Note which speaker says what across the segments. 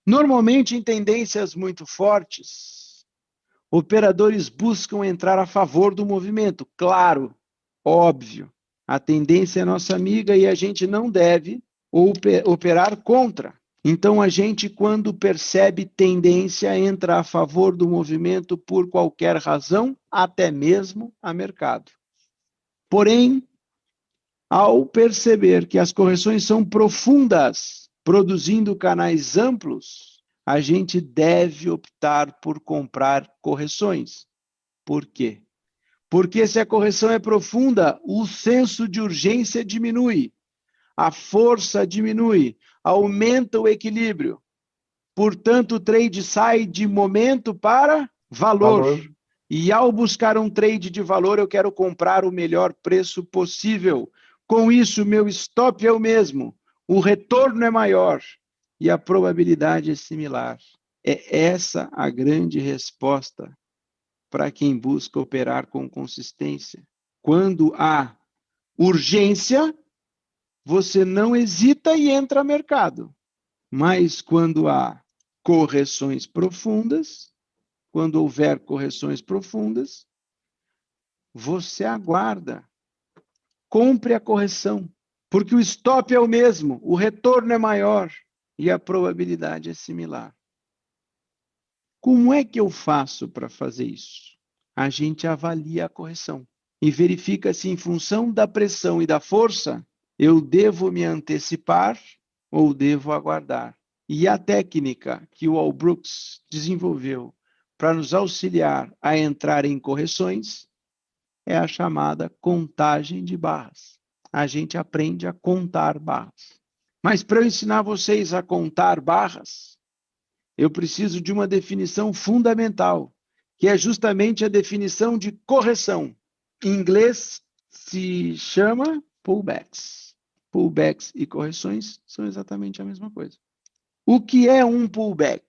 Speaker 1: Normalmente, em tendências muito fortes, operadores buscam entrar a favor do movimento. Claro, óbvio. A tendência é nossa amiga e a gente não deve operar contra. Então, a gente, quando percebe tendência, entra a favor do movimento por qualquer razão, até mesmo a mercado. Porém, ao perceber que as correções são profundas, produzindo canais amplos, a gente deve optar por comprar correções. Por quê? Porque se a correção é profunda, o senso de urgência diminui, a força diminui, aumenta o equilíbrio. Portanto, o trade sai de momento para valor.
Speaker 2: Valor.
Speaker 1: E ao buscar um trade de valor, eu quero comprar o melhor preço possível. Com isso, meu stop é o mesmo, o retorno é maior e a probabilidade é similar. É essa a grande resposta para quem busca operar com consistência. Quando há urgência, você não hesita e entra no mercado. Mas quando há correções profundas, quando houver correções profundas, você aguarda. Compre a correção, porque o stop é o mesmo, o retorno é maior e a probabilidade é similar. Como é que eu faço para fazer isso? A gente avalia a correção e verifica se, em função da pressão e da força, eu devo me antecipar ou devo aguardar. E a técnica que o Al Brooks desenvolveu para nos auxiliar a entrar em correções é a chamada contagem de barras. A gente aprende a contar barras. Mas para eu ensinar vocês a contar barras, eu preciso de uma definição fundamental, que é justamente a definição de correção. Em inglês se chama pullbacks. Pullbacks e correções são exatamente a mesma coisa. O que é um pullback?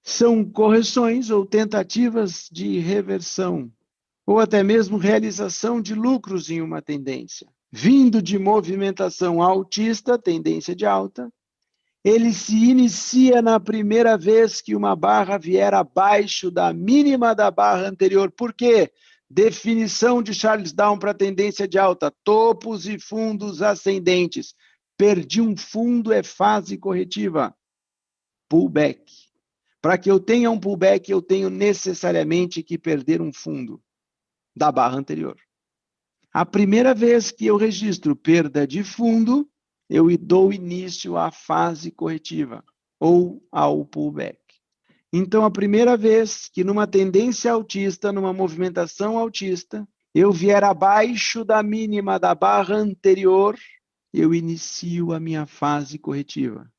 Speaker 1: São correções ou tentativas de reversão, ou até mesmo realização de lucros em uma tendência. Vindo de movimentação altista, tendência de alta, ele se inicia na primeira vez que uma barra vier abaixo da mínima da barra anterior. Por quê? Definição de Charles Down para tendência de alta: topos e fundos ascendentes. Perdi um fundo é fase corretiva. Pullback. Para que eu tenha um pullback, eu tenho necessariamente que perder um fundo da barra anterior. A primeira vez que eu registro perda de fundo, eu dou início à fase corretiva ou ao pullback. Então, a primeira vez que numa tendência altista, numa movimentação altista, eu vier abaixo da mínima da barra anterior, eu inicio a minha fase corretiva.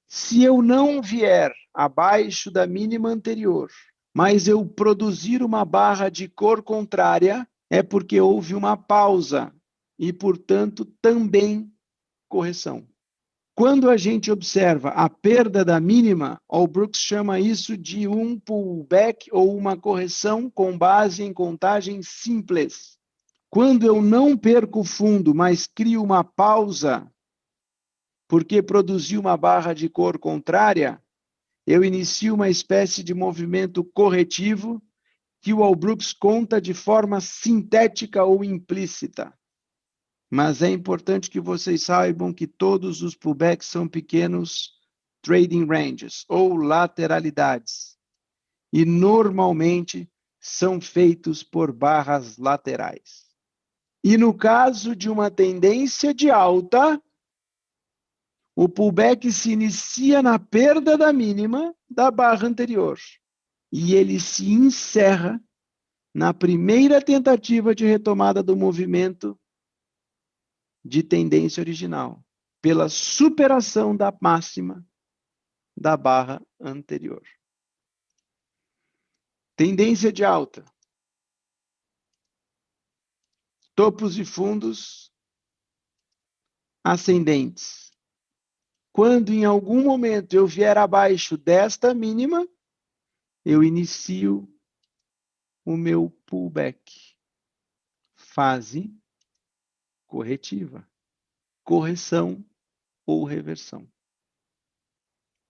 Speaker 1: Se eu não vier abaixo da mínima anterior, mas eu produzir uma barra de cor contrária, é porque houve uma pausa e, portanto, também correção. Quando a gente observa a perda da mínima, o Brooks chama isso de um pullback ou uma correção com base em contagem simples. Quando eu não perco o fundo, mas crio uma pausa, porque produzi uma barra de cor contrária, eu inicio uma espécie de movimento corretivo que o Al Brooks conta de forma sintética ou implícita. Mas é importante que vocês saibam que todos os pullbacks são pequenos trading ranges ou lateralidades. E normalmente são feitos por barras laterais. E no caso de uma tendência de alta, o pullback se inicia na perda da mínima da barra anterior. E ele se encerra na primeira tentativa de retomada do movimento de tendência original, pela superação da máxima da barra anterior. Tendência de alta. Topos e fundos ascendentes. Quando em algum momento eu vier abaixo desta mínima, eu inicio o meu pullback. Fase corretiva. Correção ou reversão.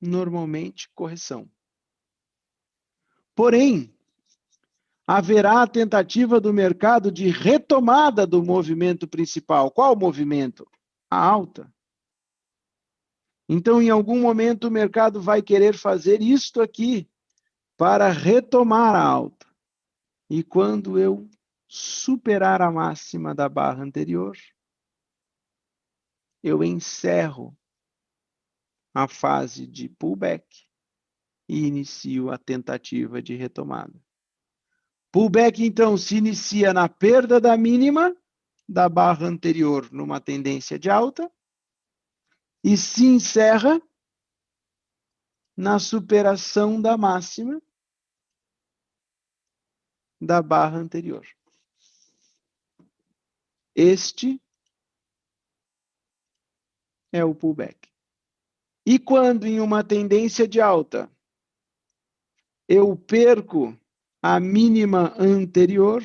Speaker 1: normalmente correção. Porém, haverá a tentativa do mercado de retomada do movimento principal. Qual movimento? A alta. Então, em algum momento, o mercado vai querer fazer isto aqui para retomar a alta. E quando eu superar a máxima da barra anterior, eu encerro a fase de pullback e inicio a tentativa de retomada. Pullback, então, se inicia na perda da mínima da barra anterior numa tendência de alta e se encerra na superação da máxima da barra anterior. Este é o pullback. E quando em uma tendência de alta eu perco a mínima anterior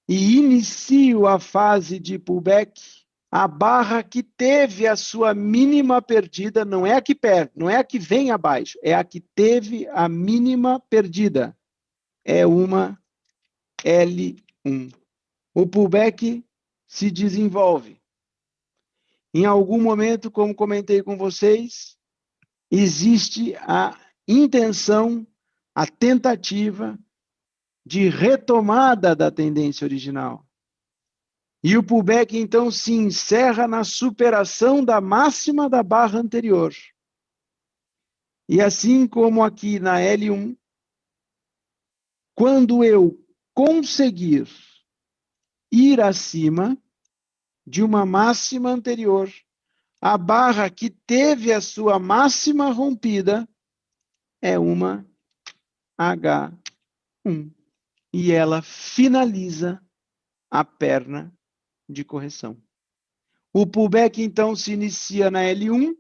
Speaker 1: e inicio a fase de pullback, a barra que teve a sua mínima perdida, não é a que perde, não é a que vem abaixo, é a que teve a mínima perdida. É uma L1. O pullback se desenvolve. Em algum momento, como comentei com vocês, existe a intenção, a tentativa de retomada da tendência original. E o pullback, então, se encerra na superação da máxima da barra anterior. E assim como aqui na L1, quando eu conseguir ir acima de uma máxima anterior, a barra que teve a sua máxima rompida é uma H1. E ela finaliza a perna de correção. O pullback, então, se inicia na L1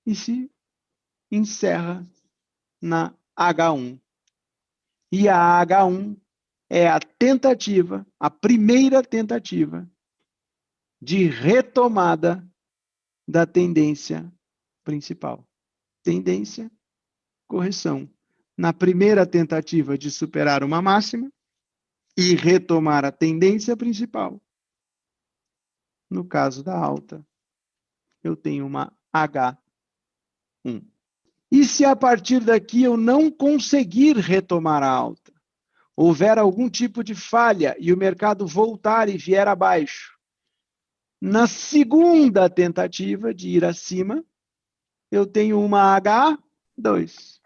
Speaker 1: e se encerra na H1. E a H1 é a tentativa, a primeira tentativa de retomada da tendência principal. Tendência, correção. Na primeira tentativa de superar uma máxima e retomar a tendência principal. No caso da alta, eu tenho uma H1. E se a partir daqui eu não conseguir retomar a alta, houver algum tipo de falha e o mercado voltar e vier abaixo, na segunda tentativa de ir acima, eu tenho uma H2.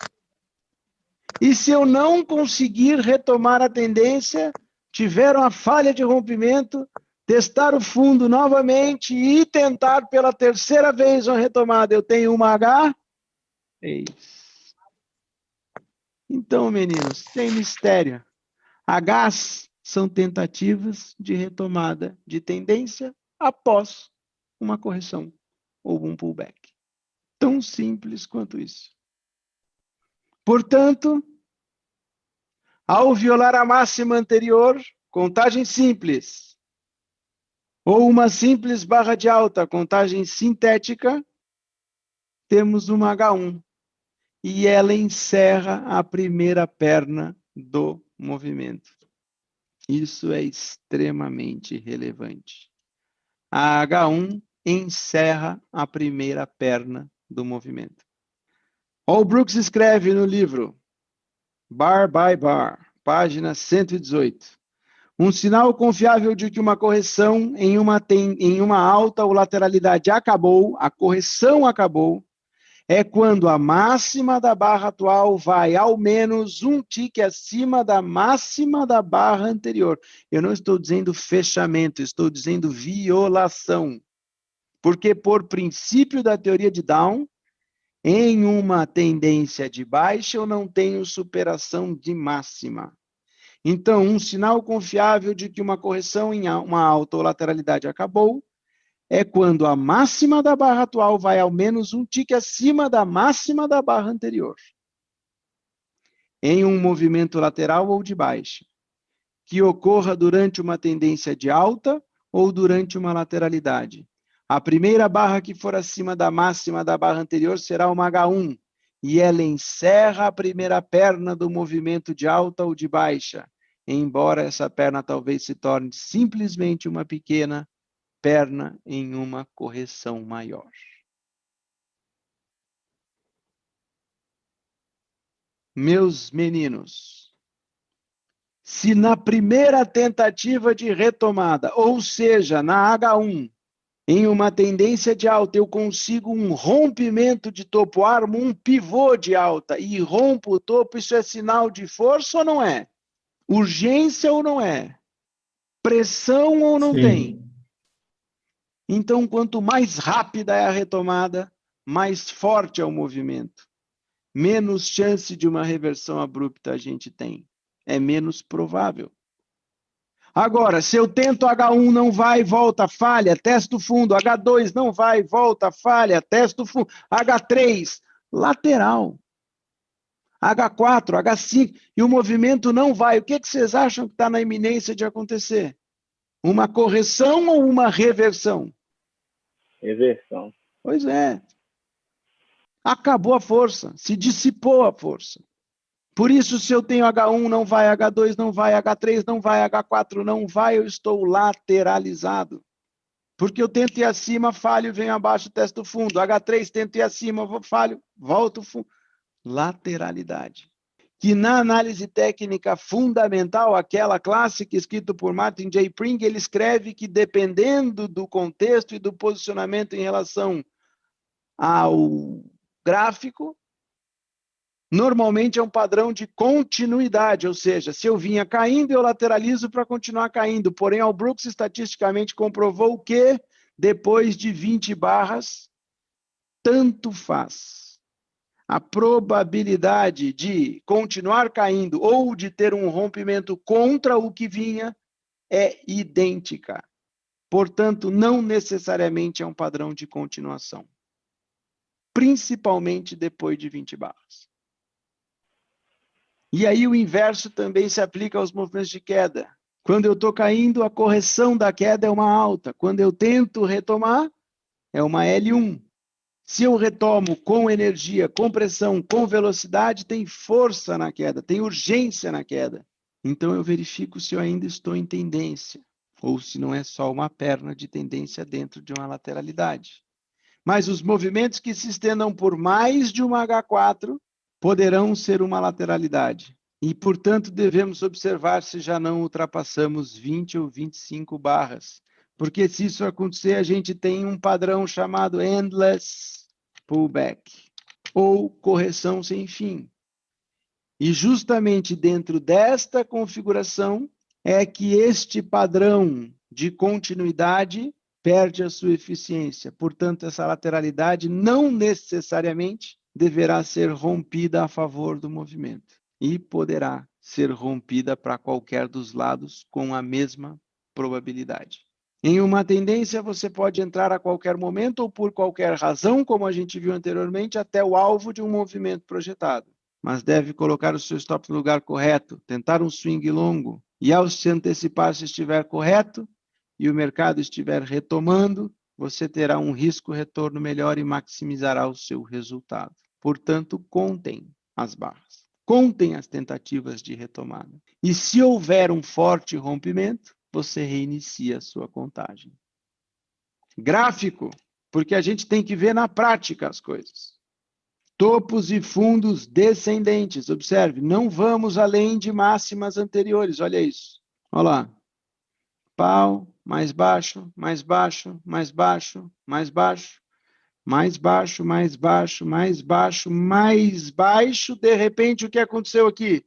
Speaker 1: E se eu não conseguir retomar a tendência, tiver uma falha de rompimento, testar o fundo novamente e tentar pela terceira vez uma retomada, eu tenho uma H3. Então, meninos, sem mistério. Hs são tentativas de retomada de tendência após uma correção ou um pullback. Tão simples quanto isso. Portanto, ao violar a máxima anterior, contagem simples, ou uma simples barra de alta, contagem sintética, temos uma H1. E ela encerra a primeira perna do movimento. Isso é extremamente relevante. A H1 encerra a primeira perna do movimento. Paul Brooks escreve no livro Bar by Bar, página 118. Um sinal confiável de que uma correção em uma alta ou lateralidade acabou, a correção acabou, é quando a máxima da barra atual vai ao menos um tique acima da máxima da barra anterior. Eu não estou dizendo fechamento, estou dizendo violação. Porque por princípio da teoria de Down, em uma tendência de baixa, eu não tenho superação de máxima. Então, um sinal confiável de que uma correção em uma alta ou lateralidade acabou é quando a máxima da barra atual vai ao menos um tique acima da máxima da barra anterior. Em um movimento lateral ou de baixa, que ocorra durante uma tendência de alta ou durante uma lateralidade. A primeira barra que for acima da máxima da barra anterior será uma H1, e ela encerra a primeira perna do movimento de alta ou de baixa, embora essa perna talvez se torne simplesmente uma pequena perna em uma correção maior. Meus meninos, se na primeira tentativa de retomada, ou seja, na H1, em uma tendência de alta, eu consigo um rompimento de topo, armo um pivô de alta e rompo o topo, isso é sinal de força ou não é? Urgência ou não é? Pressão ou não tem?
Speaker 2: Sim.
Speaker 1: Então, quanto mais rápida é a retomada, mais forte é o movimento. Menos chance de uma reversão abrupta a gente tem. É menos provável. Agora, se eu tento H1, não vai, volta, falha, testo fundo. H2, não vai, volta, falha, testo fundo. H3, lateral. H4, H5, e o movimento não vai. O que vocês acham que está na iminência de acontecer? Uma correção ou uma reversão?
Speaker 3: Reversão.
Speaker 1: Pois é. Acabou a força, se dissipou a força. Por isso, se eu tenho H1 não vai, H2 não vai, H3 não vai, H4 não vai, eu estou lateralizado. Porque eu tento ir acima, falho, venho abaixo, testo fundo. H3, tento ir acima, falho, volto fundo. Lateralidade. Que na análise técnica fundamental, aquela clássica escrita por Martin J. Pring, ele escreve que dependendo do contexto e do posicionamento em relação ao gráfico, normalmente é um padrão de continuidade, ou seja, se eu vinha caindo, eu lateralizo para continuar caindo. Porém, o Brooks estatisticamente comprovou que depois de 20 barras, tanto faz. A probabilidade de continuar caindo ou de ter um rompimento contra o que vinha é idêntica. Portanto, não necessariamente é um padrão de continuação. Principalmente depois de 20 barras. E aí o inverso também se aplica aos movimentos de queda. Quando eu estou caindo, a correção da queda é uma alta. Quando eu tento retomar, é uma L1. Se eu retomo com energia, com pressão, com velocidade, tem força na queda, tem urgência na queda. Então eu verifico se eu ainda estou em tendência, ou se não é só uma perna de tendência dentro de uma lateralidade. Mas os movimentos que se estendam por mais de uma H4 poderão ser uma lateralidade. E, portanto, devemos observar se já não ultrapassamos 20 ou 25 barras. Porque se isso acontecer, a gente tem um padrão chamado endless pullback, ou correção sem fim. E justamente dentro desta configuração é que este padrão de continuidade perde a sua eficiência. Portanto, essa lateralidade não necessariamente deverá ser rompida a favor do movimento. E poderá ser rompida para qualquer dos lados com a mesma probabilidade. Em uma tendência, você pode entrar a qualquer momento ou por qualquer razão, como a gente viu anteriormente, até o alvo de um movimento projetado. Mas deve colocar o seu stop no lugar correto, tentar um swing longo, e ao se antecipar, se estiver correto, e o mercado estiver retomando, você terá um risco-retorno melhor e maximizará o seu resultado. Portanto, contem as barras. Contem as tentativas de retomada. E se houver um forte rompimento, você reinicia a sua contagem. Gráfico, porque a gente tem que ver na prática as coisas. Topos e fundos descendentes. Observe, não vamos além de máximas anteriores. Olha isso. Olha lá. Pau, mais baixo, mais baixo, mais baixo, mais baixo, mais baixo, mais baixo, mais baixo, mais baixo. De repente, o que aconteceu aqui?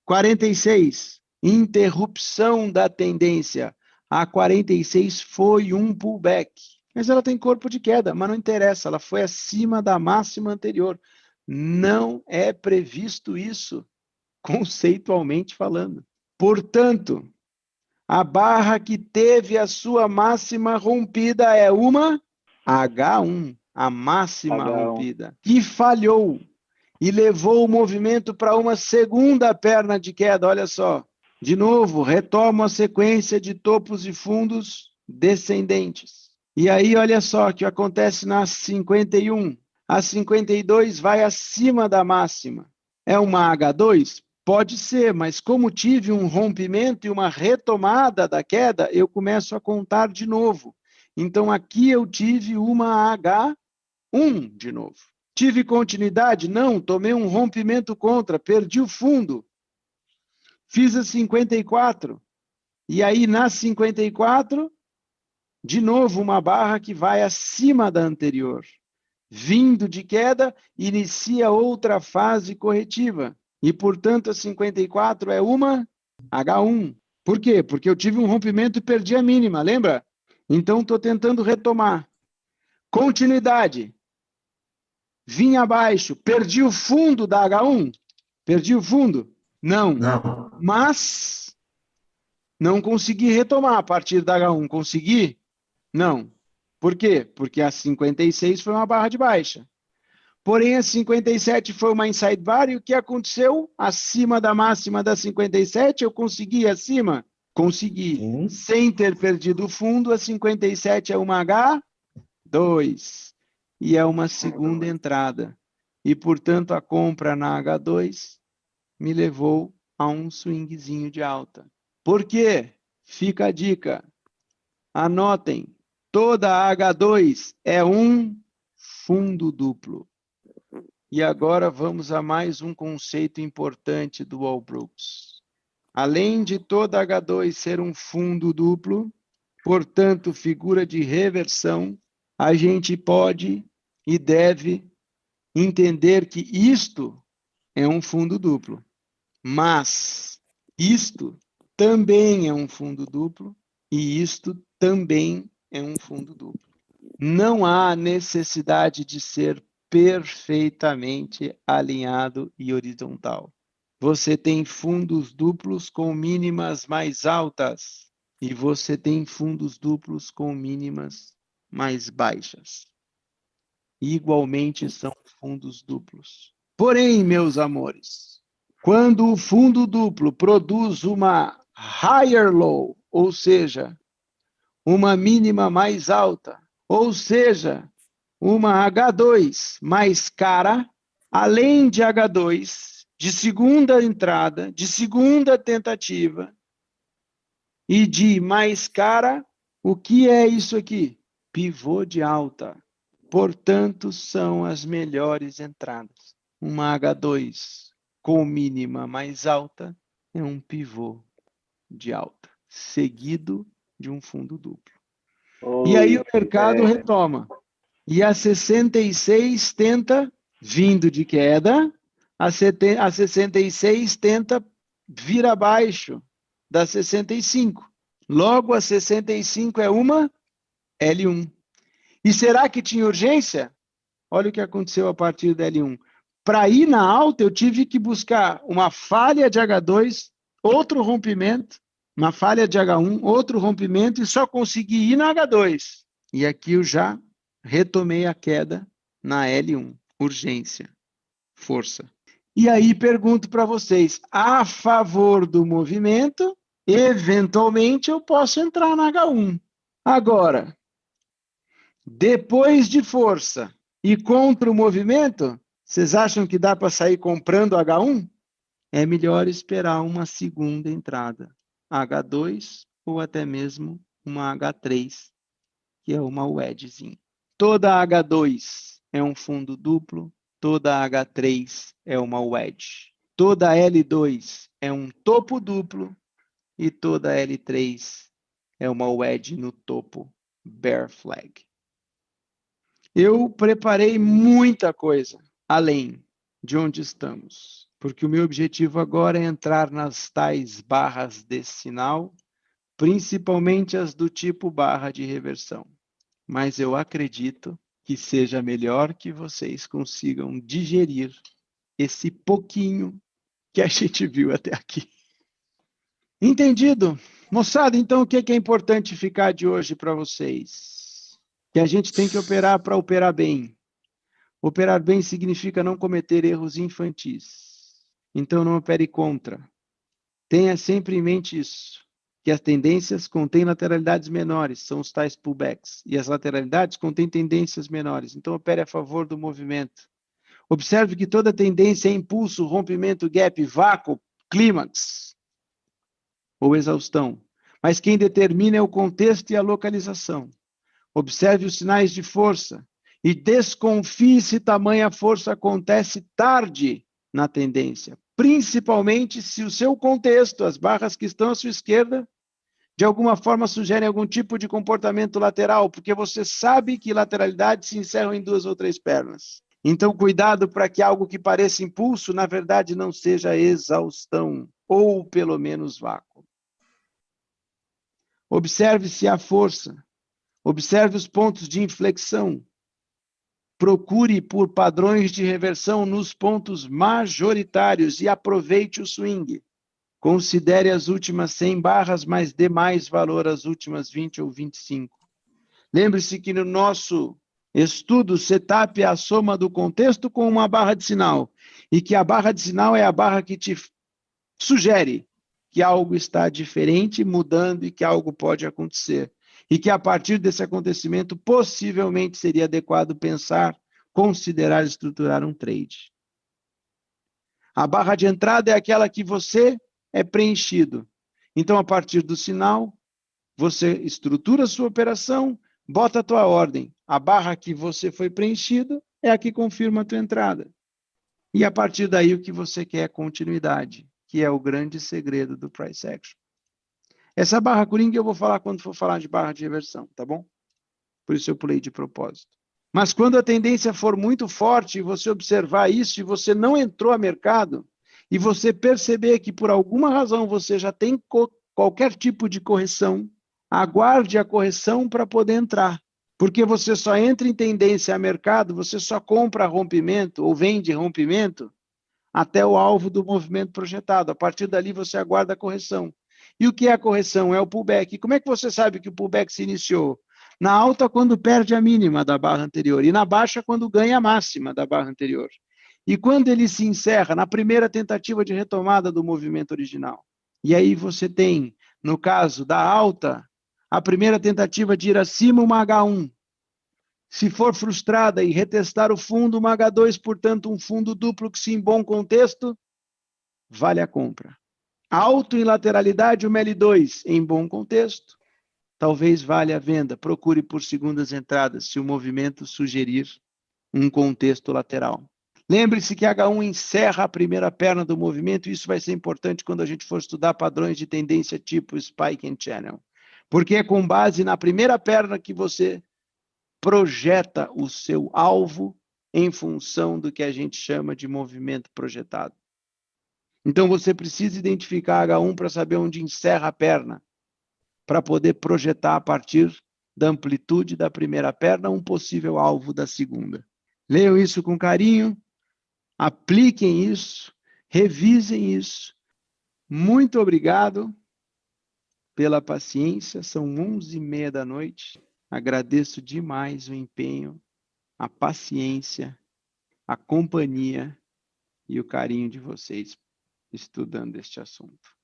Speaker 1: 46. Interrupção da tendência. A 46 foi um pullback. Mas ela tem corpo de queda, mas não interessa, ela foi acima da máxima anterior. Não é previsto isso, conceitualmente falando. Portanto, a barra que teve a sua máxima rompida é uma H1, a máxima
Speaker 3: H1.
Speaker 1: rompida, que falhou e levou o movimento para uma segunda perna de queda. Olha só, de novo, retomo a sequência de topos e fundos descendentes. E aí, olha só o que acontece na 51. A 52 vai acima da máxima. É uma H2? Pode ser, mas como tive um rompimento e uma retomada da queda, eu começo a contar de novo. Então, aqui eu tive uma H1 de novo. Tive continuidade? Não, tomei um rompimento contra, perdi o fundo. Fiz a 54. E aí, na 54, de novo uma barra que vai acima da anterior. Vindo de queda, inicia outra fase corretiva. E, portanto, a 54 é uma H1. Por quê? Porque eu tive um rompimento e perdi a mínima, lembra? Então, estou tentando retomar. Continuidade. Vim abaixo, perdi o fundo da H1? Perdi o fundo? Não.
Speaker 2: Não.
Speaker 1: Mas não consegui retomar a partir da H1. Consegui? Não. Por quê? Porque a 56 foi uma barra de baixa. Porém, a 57 foi uma inside bar e o que aconteceu? Acima da máxima da 57, eu consegui acima? Consegui.
Speaker 2: Sim.
Speaker 1: Sem ter perdido o fundo, a 57 é uma H2 e é uma segunda entrada. E, portanto, a compra na H2 me levou a um swingzinho de alta. Por quê? Fica a dica. Anotem, toda H2 é um fundo duplo. E agora vamos a mais um conceito importante do Walbrooks. Além de toda H2 ser um fundo duplo, portanto, figura de reversão, a gente pode e deve entender que isto é um fundo duplo. Mas isto também é um fundo duplo e isto também é um fundo duplo. Não há necessidade de ser perfeitamente alinhado e horizontal. Você tem fundos duplos com mínimas mais altas e você tem fundos duplos com mínimas mais baixas. Igualmente são fundos duplos. Porém, meus amores, quando o fundo duplo produz uma higher low, ou seja, uma mínima mais alta, ou seja, uma H2 mais cara, além de H2, de segunda entrada, de segunda tentativa, e de mais cara, o que é isso aqui? Pivô de alta. Portanto, são as melhores entradas. Uma H2 com mínima mais alta é um pivô de alta, seguido de um fundo duplo. E aí o mercado retoma. E a 66 tenta, vindo de queda, a 66 tenta vir abaixo da 65. Logo, a 65 é uma L1. E será que tinha urgência? Olha o que aconteceu a partir da L1. Para ir na alta, eu tive que buscar uma falha de H2, outro rompimento, uma falha de H1, outro rompimento, e só consegui ir na H2. E aqui eu já retomei a queda na L1. Urgência, força. E aí pergunto para vocês, a favor do movimento, eventualmente eu posso entrar na H1. Agora, depois de força e contra o movimento, vocês acham que dá para sair comprando H1? É melhor esperar uma segunda entrada, H2 ou até mesmo uma H3, que é uma wedgezinha. Toda H2 é um fundo duplo, toda H3 é uma wedge. Toda L2 é um topo duplo e toda L3 é uma wedge no topo, bear flag. Eu preparei muita coisa além de onde estamos, porque o meu objetivo agora é entrar nas tais barras desse sinal, principalmente as do tipo barra de reversão. Mas eu acredito que seja melhor que vocês consigam digerir esse pouquinho que a gente viu até aqui. Entendido? Moçada, então o que é importante ficar de hoje para vocês? Que a gente tem que operar para operar bem. Operar bem significa não cometer erros infantis. Então não opere contra. Tenha sempre em mente isso. que as tendências contêm lateralidades menores, são os tais pullbacks, e as lateralidades contêm tendências menores. Então, opere a favor do movimento. Observe que toda tendência é impulso, rompimento, gap, vácuo, clímax ou exaustão. Mas quem determina é o contexto e a localização. Observe os sinais de força e desconfie se tamanha força acontece tarde na tendência, principalmente se o seu contexto, as barras que estão à sua esquerda, de alguma forma sugerem algum tipo de comportamento lateral, porque você sabe que lateralidades se encerram em 2 ou 3 pernas. Então, cuidado para que algo que pareça impulso, na verdade, não seja exaustão, ou pelo menos vácuo. Observe se há força. Observe os pontos de inflexão. Procure por padrões de reversão nos pontos majoritários e aproveite o swing. Considere as últimas 100 barras, mas dê mais valor às últimas 20 ou 25. Lembre-se que no nosso estudo, setup é a soma do contexto com uma barra de sinal. E que a barra de sinal é a barra que te sugere que algo está diferente, mudando e que algo pode acontecer. E que a partir desse acontecimento, possivelmente seria adequado pensar, considerar estruturar um trade. A barra de entrada é aquela que você é preenchido. Então, a partir do sinal, você estrutura a sua operação, bota a tua ordem. A barra que você foi preenchido é a que confirma a tua entrada. E a partir daí o que você quer é continuidade, que é o grande segredo do price action. Essa barra coringa eu vou falar quando for falar de barra de reversão, tá bom? Por isso eu pulei de propósito. Mas quando a tendência for muito forte e você observar isso e você não entrou a mercado e você perceber que por alguma razão você já tem qualquer tipo de correção, aguarde a correção para poder entrar. Porque você só entra em tendência a mercado, você só compra rompimento ou vende rompimento até o alvo do movimento projetado. A partir dali você aguarda a correção. E o que é a correção? É o pullback. E como é que você sabe que o pullback se iniciou? Na alta, quando perde a mínima da barra anterior, e na baixa, quando ganha a máxima da barra anterior. E quando ele se encerra? Na primeira tentativa de retomada do movimento original. E aí você tem, no caso da alta, a primeira tentativa de ir acima, uma H1. Se for frustrada e retestar o fundo, uma H2, portanto, um fundo duplo que, se em bom contexto, vale a compra. Alto em lateralidade, uma L2, em bom contexto, talvez valha a venda. Procure por segundas entradas, se o movimento sugerir um contexto lateral. Lembre-se que H1 encerra a primeira perna do movimento, e isso vai ser importante quando a gente for estudar padrões de tendência tipo Spike and Channel. Porque é com base na primeira perna que você projeta o seu alvo em função do que a gente chama de movimento projetado. Então você precisa identificar H1 para saber onde encerra a perna, para poder projetar a partir da amplitude da primeira perna um possível alvo da segunda. Leiam isso com carinho, apliquem isso, revisem isso. Muito obrigado pela paciência, são 11h30 da noite. Agradeço demais o empenho, a paciência, a companhia e o carinho de vocês estudando este assunto.